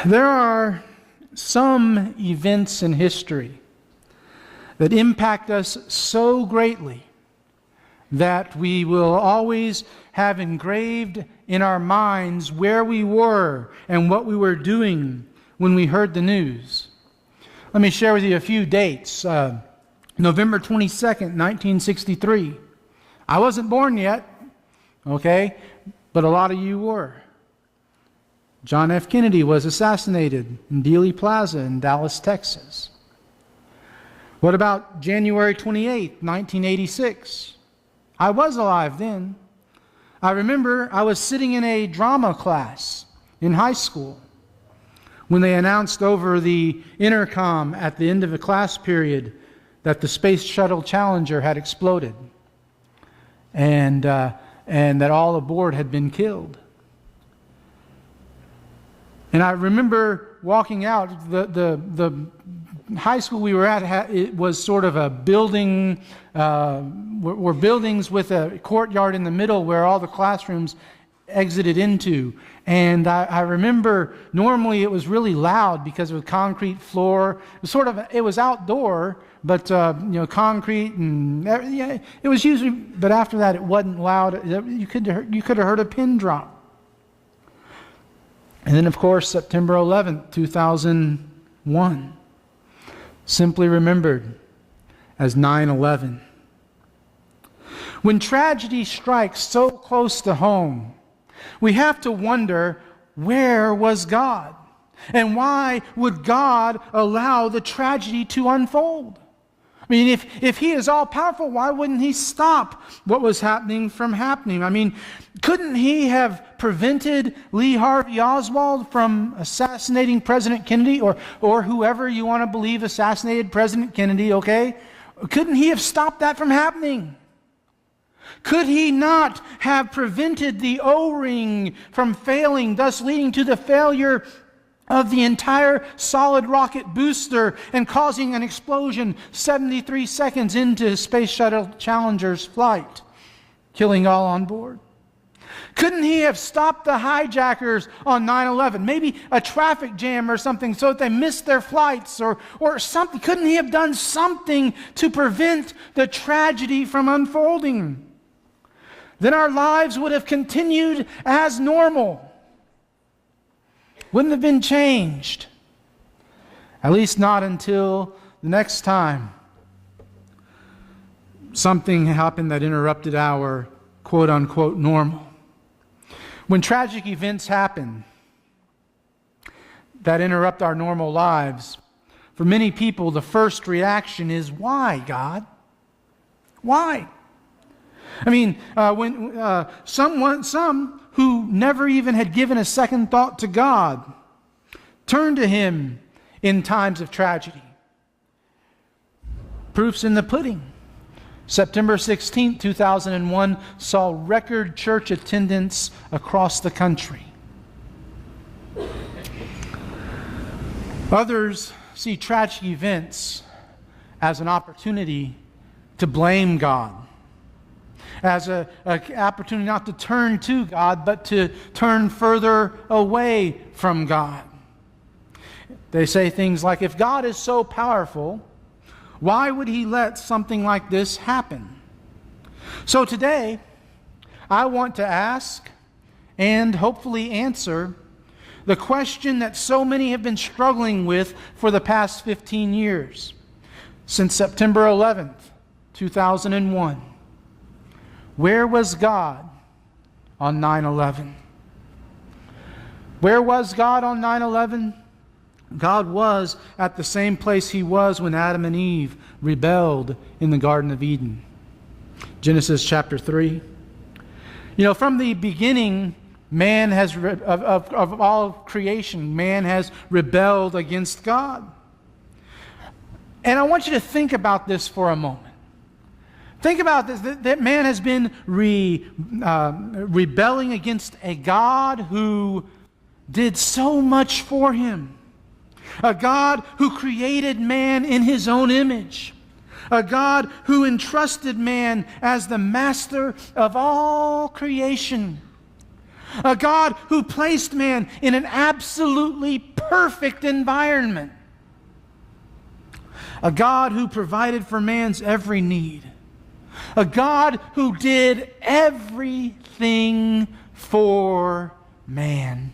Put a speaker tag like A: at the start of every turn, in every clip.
A: There are some events in history that impact us so greatly that we will always have engraved in our minds where we were and what we were doing when we heard the news. Let me share with you a few dates. November 22nd, 1963. I wasn't born yet, okay, but a lot of you were. John F. Kennedy was assassinated in Dealey Plaza in Dallas, Texas. What about January 28th, 1986? I was alive then. I remember I was sitting in a drama class in high school when they announced over the intercom at the end of a class period that the Space Shuttle Challenger had exploded and that all aboard had been killed. And I remember walking out. The high school we were at, it was sort of a building, were buildings with a courtyard in the middle where all the classrooms exited into. And I remember normally it was really loud because of a concrete floor. It was outdoor, but concrete and yeah, it was usually. But after that, it wasn't loud. You could have heard a pin drop. And then, of course, September 11th, 2001, simply remembered as 9/11. When tragedy strikes so close to home, we have to wonder, where was God? And why would God allow the tragedy to unfold? I mean, if He is all-powerful, why wouldn't He stop what was happening from happening? I mean, couldn't He have prevented Lee Harvey Oswald from assassinating President Kennedy or whoever you want to believe assassinated President Kennedy, okay? Couldn't He have stopped that from happening? Could He not have prevented the O-ring from failing, thus leading to the failure of the entire solid rocket booster and causing an explosion 73 seconds into Space Shuttle Challenger's flight, killing all on board? Couldn't He have stopped the hijackers on 9/11? Maybe a traffic jam or something so that they missed their flights or something. Couldn't He have done something to prevent the tragedy from unfolding? Then our lives would have continued as normal. Wouldn't have been changed. At least not until the next time something happened that interrupted our quote-unquote normal. When tragic events happen that interrupt our normal lives, for many people the first reaction is, why, God? Why? I mean, when some who never even had given a second thought to God turn to Him in times of tragedy. Proof's in the pudding. September 16, 2001 saw record church attendance across the country. Others see tragic events as an opportunity to blame God, as an opportunity not to turn to God, but to turn further away from God. They say things like, if God is so powerful, why would He let something like this happen? So today, I want to ask and hopefully answer the question that so many have been struggling with for the past 15 years, since September 11th, 2001. Where was God on 9/11? Where was God on 9/11? God was at the same place He was when Adam and Eve rebelled in the Garden of Eden. Genesis chapter 3. From the beginning, man has, of all creation, man has rebelled against God. And I want you to think about this for a moment. Think about this, that man has been rebelling against a God who did so much for him. A God who created man in His own image. A God who entrusted man as the master of all creation. A God who placed man in an absolutely perfect environment. A God who provided for man's every need. A God who did everything for man.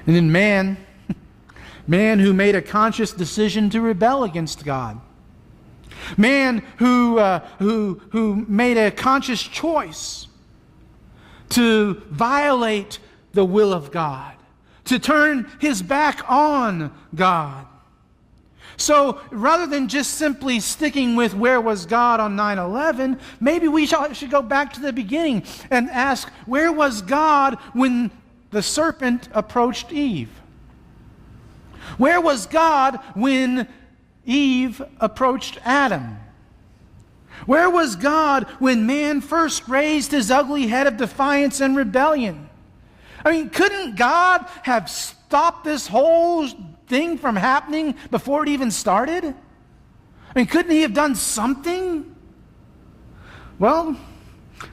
A: And then man who made a conscious decision to rebel against God. Man who made a conscious choice to violate the will of God, to turn his back on God. So rather than just simply sticking with where was God on 9/11, maybe we should go back to the beginning and ask, where was God when the serpent approached Eve? Where was God when Eve approached Adam? Where was God when man first raised his ugly head of defiance and rebellion? I mean, couldn't God have stopped this whole thing from happening before it even started? I mean, couldn't he have done something? Well,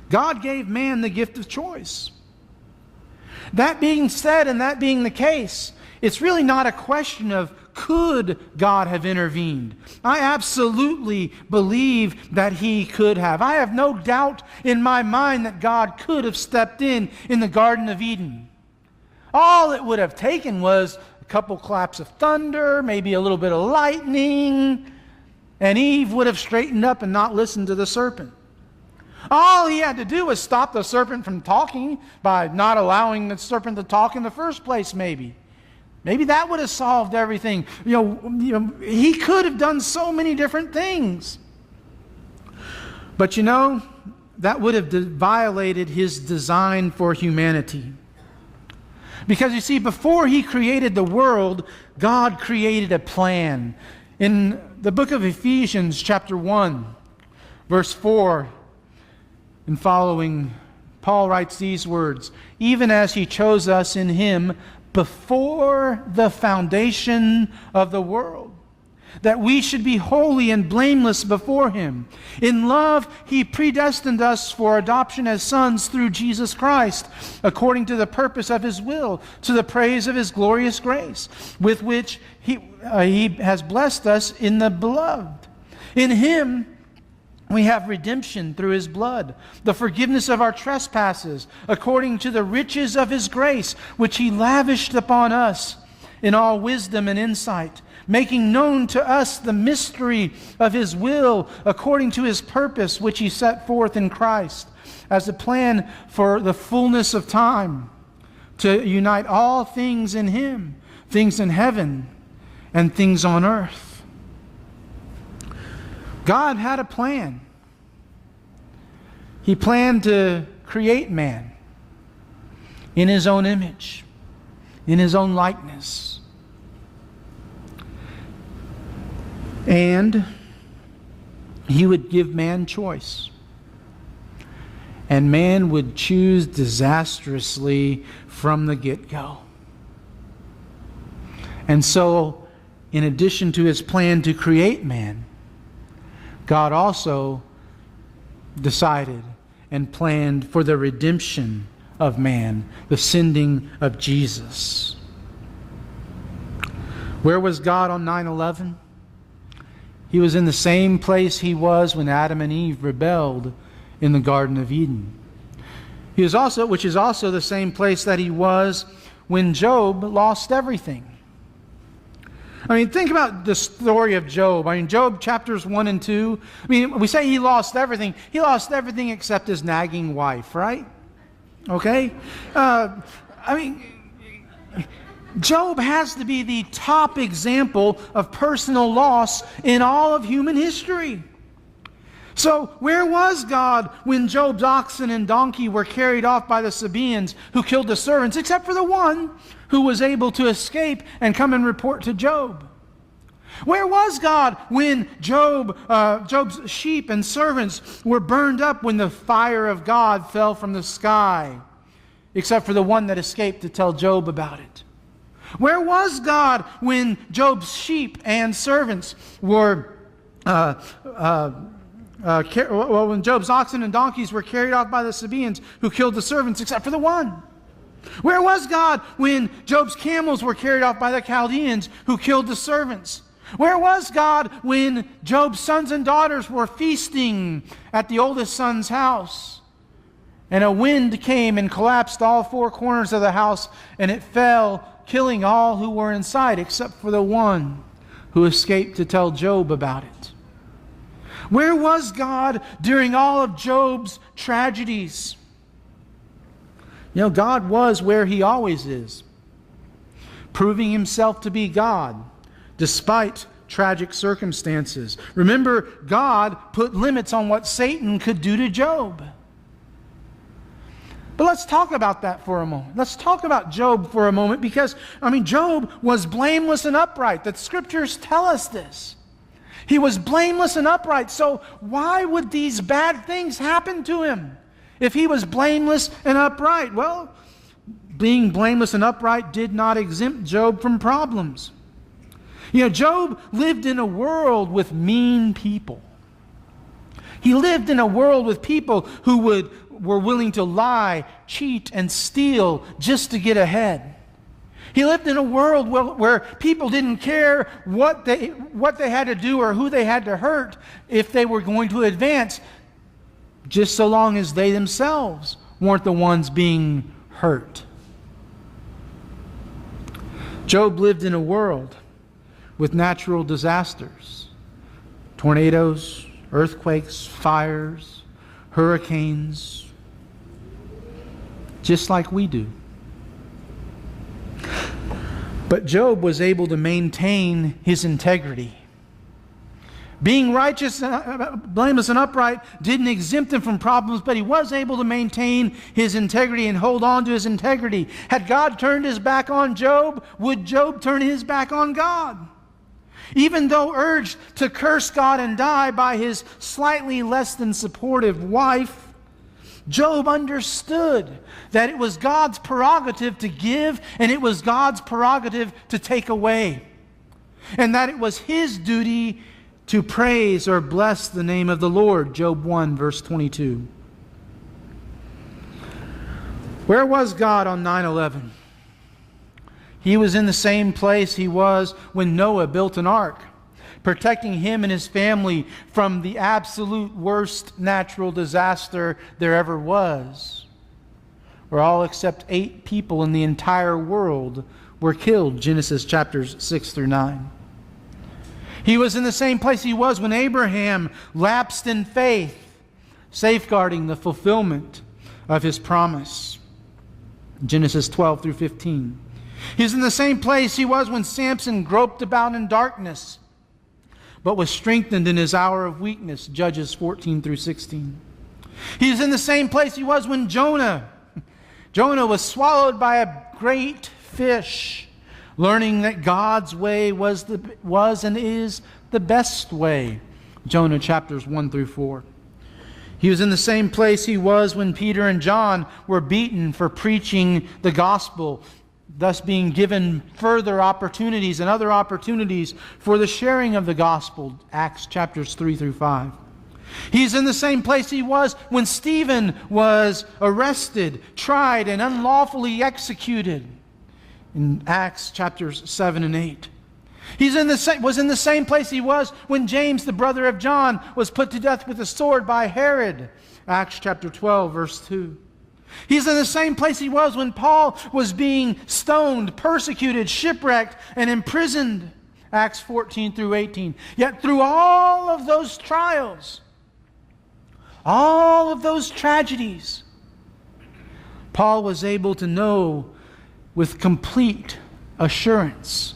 A: God gave man the gift of choice. That being said, and that being the case, it's really not a question of could God have intervened. I absolutely believe that he could have. I have no doubt in my mind that God could have stepped in the Garden of Eden. All it would have taken was a couple claps of thunder, maybe a little bit of lightning, and Eve would have straightened up and not listened to the serpent. All he had to do was stop the serpent from talking by not allowing the serpent to talk in the first place, maybe. Maybe that would have solved everything. He could have done so many different things. But that would have violated his design for humanity. Because you see, before he created the world, God created a plan. In the book of Ephesians, chapter 1, verse 4 and following, Paul writes these words, "Even as he chose us in him before the foundation of the world, that we should be holy and blameless before him. In love, he predestined us for adoption as sons through Jesus Christ, according to the purpose of his will, to the praise of his glorious grace, with which he has blessed us in the beloved. In him we have redemption through his blood, the forgiveness of our trespasses, according to the riches of his grace, which he lavished upon us in all wisdom and insight, making known to us the mystery of his will, according to his purpose, which he set forth in Christ, as a plan for the fullness of time, to unite all things in him, things in heaven and things on earth." God had a plan. He planned to create man in his own image, in his own likeness. And he would give man choice. And man would choose disastrously from the get-go. And so, in addition to his plan to create man, God also decided and planned for the redemption of man, the sending of Jesus. Where was God on 9/11? He was in the same place he was when Adam and Eve rebelled in the Garden of Eden. He was also, which is also the same place that he was when Job lost everything. I mean, think about the story of Job. I mean, Job chapters 1 and 2. I mean, we say he lost everything. He lost everything except his nagging wife, right? Okay? Job has to be the top example of personal loss in all of human history. So, where was God when Job's oxen and donkey were carried off by the Sabaeans who killed the servants, except for the one who was able to escape and come and report to Job? Where was God when Job's sheep and servants were burned up when the fire of God fell from the sky, except for the one that escaped to tell Job about it? Where was God when Job's sheep and servants were when Job's oxen and donkeys were carried off by the Sabaeans, who killed the servants except for the one? Where was God when Job's camels were carried off by the Chaldeans, who killed the servants? Where was God when Job's sons and daughters were feasting at the oldest son's house? And a wind came and collapsed all four corners of the house, and it fell, killing all who were inside, except for the one who escaped to tell Job about it. Where was God during all of Job's tragedies? You know, God was where He always is, proving Himself to be God, despite tragic circumstances. Remember, God put limits on what Satan could do to Job. But let's talk about that for a moment. Let's talk about Job for a moment because, Job was blameless and upright. The Scriptures tell us this. He was blameless and upright. So why would these bad things happen to him if he was blameless and upright? Well, being blameless and upright did not exempt Job from problems. You know, Job lived in a world with mean people. He lived in a world with people who were willing to lie, cheat, and steal just to get ahead. He lived in a world where people didn't care what they had to do or who they had to hurt if they were going to advance, just so long as they themselves weren't the ones being hurt. Job lived in a world with natural disasters, tornadoes, earthquakes, fires, hurricanes, just like we do. But Job was able to maintain his integrity. Being righteous, blameless, and upright didn't exempt him from problems, but he was able to maintain his integrity and hold on to his integrity. Had God turned his back on Job, would Job turn his back on God? Even though urged to curse God and die by his slightly less than supportive wife, Job understood that it was God's prerogative to give and it was God's prerogative to take away, and that it was his duty to praise or bless the name of the Lord. Job 1, verse 22. Where was God on 9/11? He was in the same place he was when Noah built an ark, protecting him and his family from the absolute worst natural disaster there ever was, where all except 8 people in the entire world were killed, Genesis chapters 6 through 9. He was in the same place he was when Abraham lapsed in faith, safeguarding the fulfillment of his promise, Genesis 12 through 15. He's in the same place he was when Samson groped about in darkness, but was strengthened in his hour of weakness, Judges 14 through 16. He's in the same place he was when Jonah was swallowed by a great fish, learning that God's way was and is the best way, Jonah chapters 1 through 4. He was in the same place he was when Peter and John were beaten for preaching the gospel, thus being given further opportunities and other opportunities for the sharing of the gospel, Acts chapters 3 through 5. He's in the same place he was when Stephen was arrested, tried, and unlawfully executed, in Acts chapters 7 and 8. He was in the same place he was when James, the brother of John, was put to death with a sword by Herod, Acts chapter 12, verse 2. He's in the same place he was when Paul was being stoned, persecuted, shipwrecked, and imprisoned, Acts 14 through 18. Yet through all of those trials, all of those tragedies, Paul was able to know with complete assurance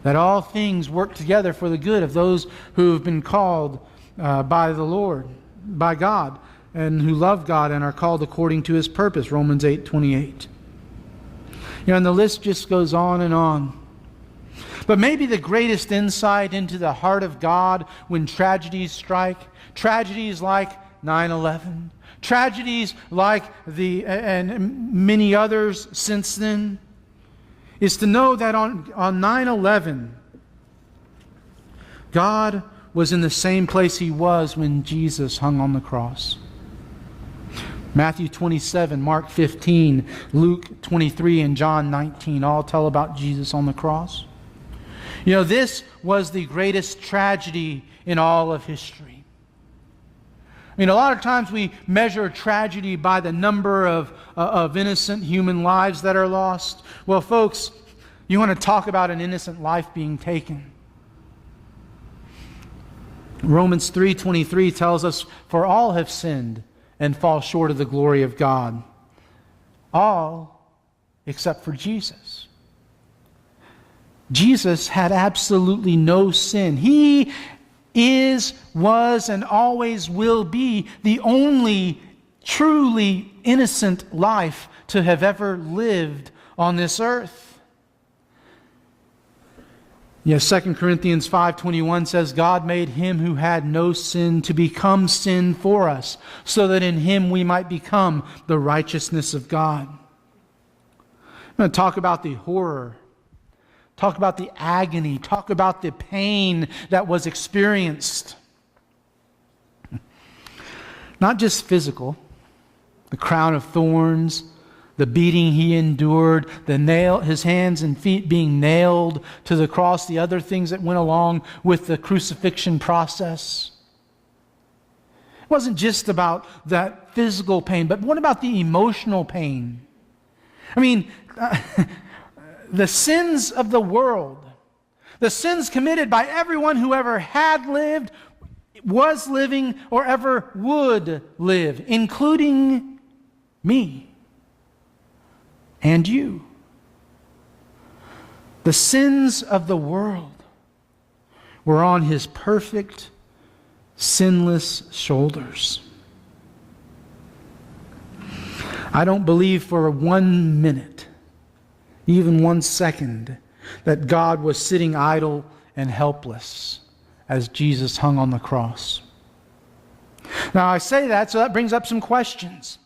A: that all things work together for the good of those who have been called by the Lord, by God, and who love God and are called according to His purpose, Romans 8:28. And the list just goes on and on. But maybe the greatest insight into the heart of God when tragedies strike, tragedies like 9/11, tragedies like and many others since then, is to know that on 9/11, God was in the same place he was when Jesus hung on the cross. Matthew 27, Mark 15, Luke 23, and John 19 all tell about Jesus on the cross. You know, this was the greatest tragedy in all of history. I mean, a lot of times we measure tragedy by the number of innocent human lives that are lost. Well, folks, you want to talk about an innocent life being taken. Romans 3:23 tells us, "For all have sinned and fall short of the glory of God." All except for Jesus. Jesus had absolutely no sin. He is, was, and always will be the only truly innocent life to have ever lived on this earth. Yes, 2 Corinthians 5:21 says, "God made him who had no sin to become sin for us, so that in him we might become the righteousness of God." I'm going to talk about the horror, talk about the agony, talk about the pain that was experienced. Not just physical, the crown of thorns, the beating he endured, his hands and feet being nailed to the cross, the other things that went along with the crucifixion process. It wasn't just about that physical pain, but what about the emotional pain? I mean, the sins of the world, the sins committed by everyone who ever had lived, was living, or ever would live, including me and you. The sins of the world were on his perfect, sinless shoulders. I don't believe for 1 minute, even 1 second, that God was sitting idle and helpless as Jesus hung on the cross. Now I say that, so that brings up some questions.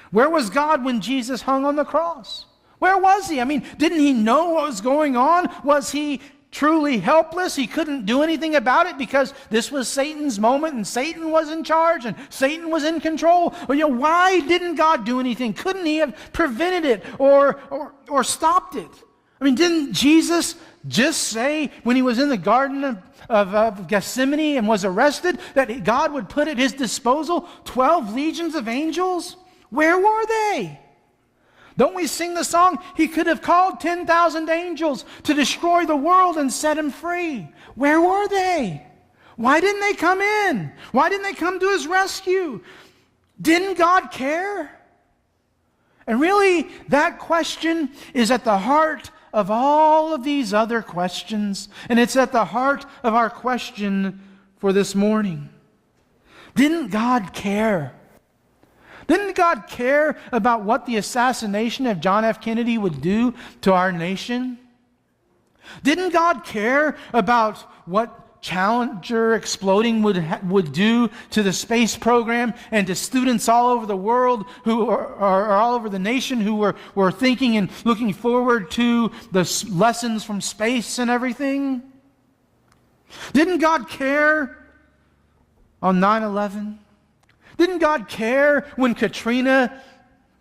A: Where was God when Jesus hung on the cross? Where was he? I mean, didn't he know what was going on? Was he truly helpless? He couldn't do anything about it because this was Satan's moment and Satan was in charge and Satan was in control. Well, why didn't God do anything? Couldn't he have prevented it or stopped it? I mean, didn't Jesus just say when he was in the Garden of Gethsemane and was arrested that God would put at his disposal 12 legions of angels? Where were they? Don't we sing the song, "He could have called 10,000 angels to destroy the world and set him free"? Where were they? Why didn't they come in? Why didn't they come to his rescue? Didn't God care? And really, that question is at the heart of all of these other questions. And it's at the heart of our question for this morning. Didn't God care? Didn't God care about what the assassination of John F. Kennedy would do to our nation? Didn't God care about what Challenger exploding would do to the space program and to students all over the world who are all over the nation who were thinking and looking forward to the lessons from space and everything? Didn't God care on 9/11? Didn't God care when Katrina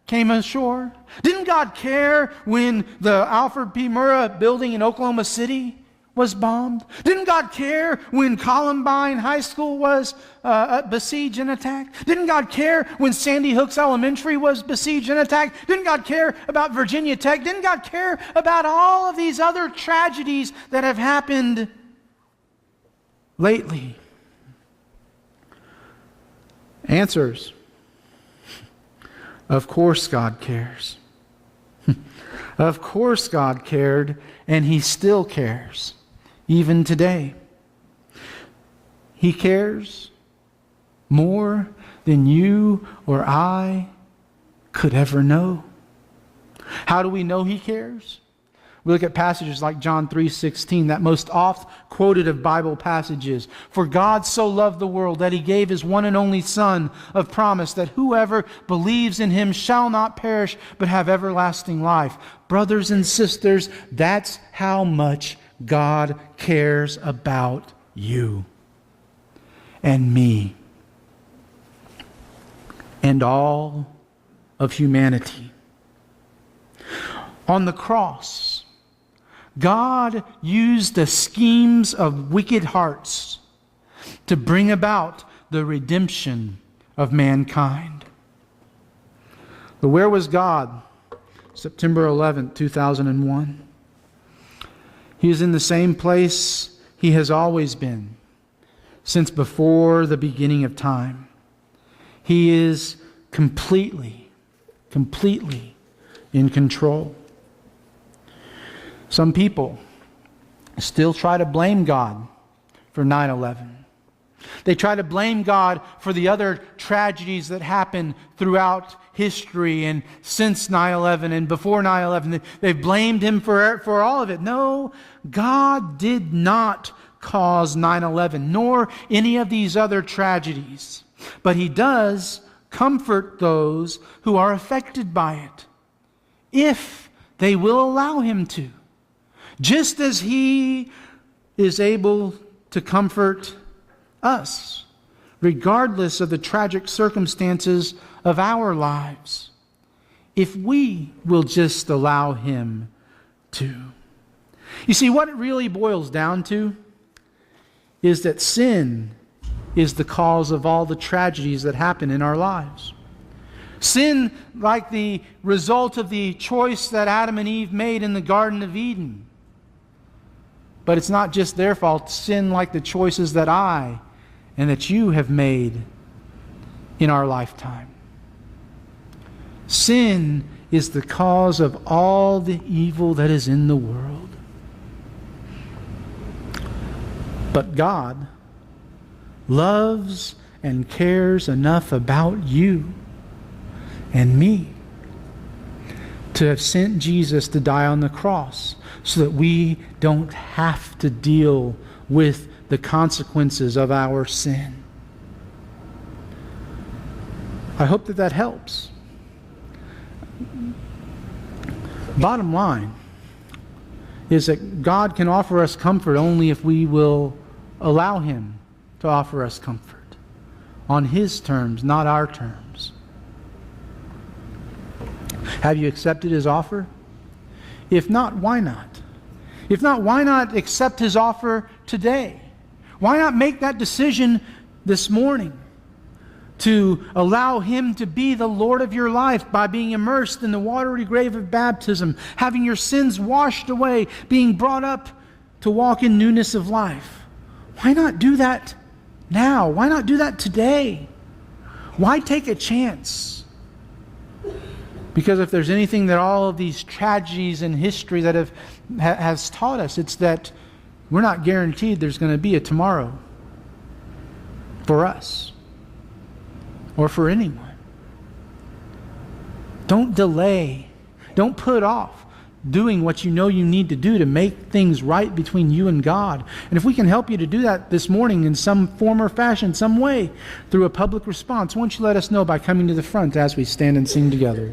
A: came ashore? Didn't God care when the Alfred P. Murrah building in Oklahoma City was bombed? Didn't God care when Columbine High School was besieged and attacked? Didn't God care when Sandy Hooks Elementary was besieged and attacked? Didn't God care about Virginia Tech? Didn't God care about all of these other tragedies that have happened lately? Answers. Of course God cares. Of course God cared, and He still cares, even today. He cares more than you or I could ever know. How do we know He cares? We look at passages like John 3:16, that most oft quoted of Bible passages. For God so loved the world that He gave His one and only Son of promise, that whoever believes in Him shall not perish but have everlasting life. Brothers and sisters, that's how much God cares about you. and me and all of humanity. On the cross, God used the schemes of wicked hearts to bring about the redemption of mankind. But where was God September 11th, 2001? He is in the same place He has always been since before the beginning of time. He is completely in control. Some people still try to blame God for 9/11. They try to blame God for the other tragedies that happened throughout history and since 9/11 and before 9/11. They've blamed Him for all of it. No, God did not cause 9/11, nor any of these other tragedies. But He does comfort those who are affected by it, if they will allow Him to. Just as He is able to comfort us, regardless of the tragic circumstances of our lives, if we will just allow Him to. You see, what it really boils down to is that sin is the cause of all the tragedies that happen in our lives. Sin, like the result of the choice that Adam and Eve made in the Garden of Eden. But it's not just their fault. Sin, like the choices that I and that you have made in our lifetime. Sin is the cause of all the evil that is in the world. But God loves and cares enough about you and me to have sent Jesus to die on the cross so that we don't have to deal with the consequences of our sin. I hope that helps. Bottom line is that God can offer us comfort only if we will allow Him to offer us comfort on His terms, not our terms. Have you accepted His offer? If not, why not? If not, why not accept His offer today? Why not make that decision this morning to allow Him to be the Lord of your life by being immersed in the watery grave of baptism, having your sins washed away, being brought up to walk in newness of life? Why not do that now? Why not do that today? Why take a chance? Because if there's anything that all of these tragedies in history that has taught us, it's that we're not guaranteed there's going to be a tomorrow for us or for anyone. Don't delay. Don't put off doing what you know you need to do to make things right between you and God. And if we can help you to do that this morning in some form or fashion, some way, through a public response, why don't you let us know by coming to the front as we stand and sing together.